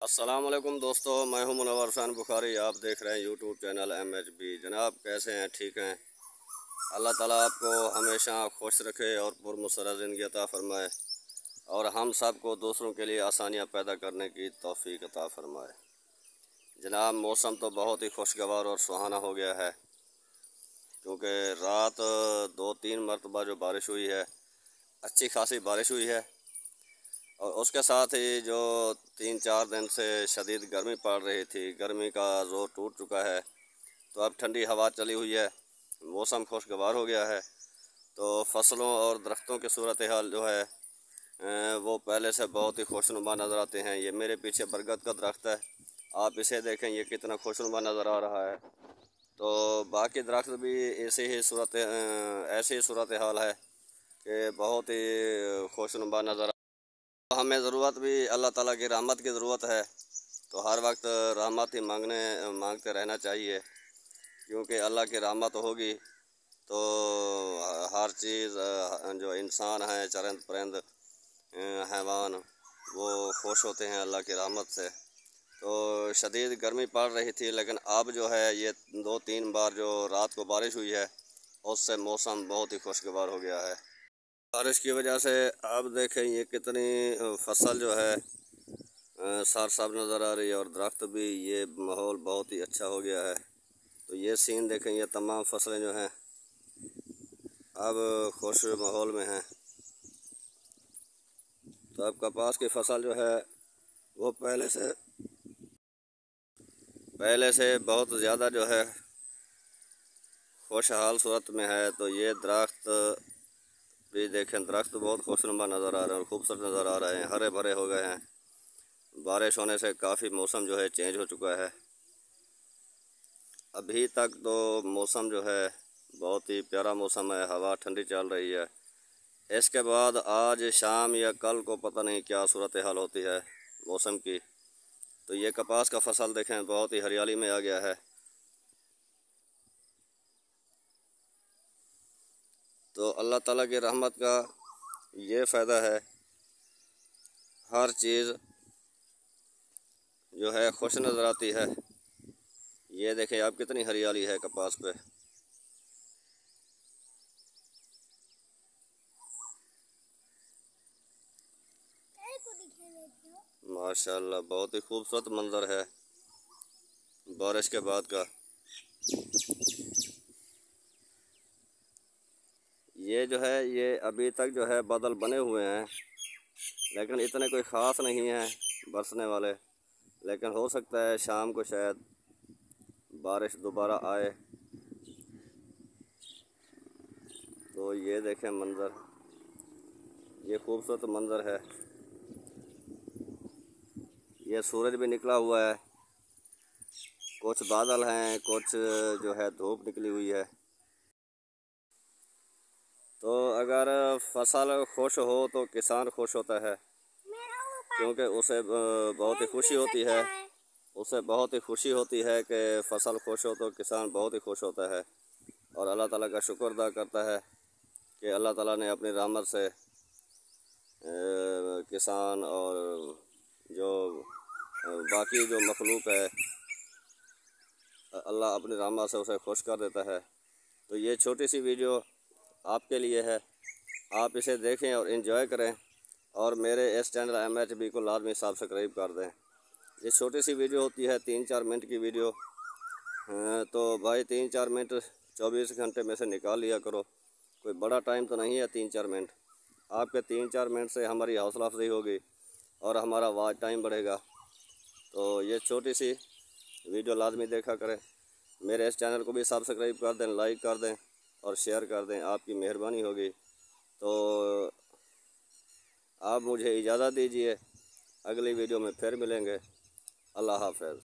अस्सलामुअलैकुम दोस्तों, मैं हूं मुनव्वर हुसैन बुखारी। आप देख रहे हैं यूट्यूब चैनल MHB। जनाब, कैसे हैं? ठीक हैं? अल्लाह ताला आपको हमेशा खुश रखे और पुरमसर ज़िंदगी अता फ़रमाए और हम सब को दूसरों के लिए आसानियां पैदा करने की तौफीक अता फ़रमाए। जनाब, मौसम तो बहुत ही खुशगवार और सुहाना हो गया है, क्योंकि रात 2-3 मरतबा जो बारिश हुई है, अच्छी खासी बारिश हुई है। और उसके साथ ही जो 3-4 दिन से शदीद गर्मी पड़ रही थी, गर्मी का ज़ोर टूट चुका है। तो अब ठंडी हवा चली हुई है, मौसम खुशगवार हो गया है। तो फसलों और दरख्तों की सूरत हाल जो है वो पहले से बहुत ही खुशनुमा नज़र आते हैं। ये मेरे पीछे बरगद का दरख्त है, आप इसे देखें, ये कितना खुशनुमा नज़र आ रहा है। तो बाकी दरख्त भी ऐसी ही सूरत हाल है कि बहुत ही खुशनुमा नज़र। हमें ज़रूरत भी अल्लाह ताला की रहमत की ज़रूरत है, तो हर वक्त रहमत ही मांगते रहना चाहिए, क्योंकि अल्लाह की रहमत होगी तो हर चीज़, जो इंसान हैं, चरंद परिंद, हैवान, वो खुश होते हैं अल्लाह की रहमत से। तो शदीद गर्मी पड़ रही थी, लेकिन अब जो है ये 2-3 बार जो रात को बारिश हुई है, उससे मौसम बहुत ही खुशगवार हो गया है। बारिश की वजह से अब देखें ये कितनी फसल जो है सार साफ नज़र आ रही है, और दरख्त भी, ये माहौल बहुत ही अच्छा हो गया है। तो ये सीन देखें, ये तमाम फसलें जो हैं अब खुश माहौल में हैं। तो अब कपास की फसल जो है वो पहले से बहुत ज़्यादा जो है खुशहाल सूरत में है। तो ये दरख्त भी देखें, दरख्त बहुत खुशनुमा नज़र आ रहे हैं और खूबसूरत नज़र आ रहे हैं, हरे भरे हो गए हैं। बारिश होने से काफ़ी मौसम जो है चेंज हो चुका है। अभी तक तो मौसम जो है बहुत ही प्यारा मौसम है, हवा ठंडी चल रही है। इसके बाद आज शाम या कल को पता नहीं क्या सूरत हाल होती है मौसम की। तो ये कपास का फसल देखें, बहुत ही हरियाली में आ गया है। तो अल्लाह ताला की रहमत का ये फ़ायदा है, हर चीज़ जो है खुश नज़र आती है। ये देखें आप, कितनी हरियाली है कपास पे। माशाल्लाह, बहुत ही खूबसूरत मंज़र है बारिश के बाद का। ये जो है, ये अभी तक जो है बादल बने हुए हैं, लेकिन इतने कोई ख़ास नहीं हैं बरसने वाले। लेकिन हो सकता है शाम को शायद बारिश दोबारा आए। तो ये देखें मंज़र, ये खूबसूरत मंज़र है। ये सूरज भी निकला हुआ है, कुछ बादल हैं, कुछ जो है धूप निकली हुई है। तो अगर फसल खुश हो तो किसान खुश होता है, क्योंकि उसे बहुत ही खुशी होती है। उसे बहुत ही खुशी होती है कि फसल खुश हो, तो किसान बहुत ही खुश होता है और अल्लाह ताला का शुक्र अदा करता है कि अल्लाह ताला ने अपनी रहमत से किसान और जो बाकी जो मखलूक है, अल्लाह अपनी रहमत से उसे खुश कर देता है। तो ये छोटी सी वीडियो आपके लिए है, आप इसे देखें और इन्जॉय करें, और मेरे इस चैनल MHB को लाजमी सब्सक्राइब कर दें। ये छोटी सी वीडियो होती है, 3-4 मिनट की वीडियो। तो भाई 3-4 मिनट 24 घंटे में से निकाल लिया करो, कोई बड़ा टाइम तो नहीं है 3-4 मिनट। आपके 3-4 मिनट से हमारी हौसला अफजाई होगी और हमारा वॉच टाइम बढ़ेगा। तो ये छोटी सी वीडियो लाजमी देखा करें। मेरे इस चैनल को भी सब्सक्राइब कर दें, लाइक कर दें और शेयर कर दें, आपकी मेहरबानी होगी। तो आप मुझे इजाज़त दीजिए, अगली वीडियो में फिर मिलेंगे। अल्लाह हाफ़िज़।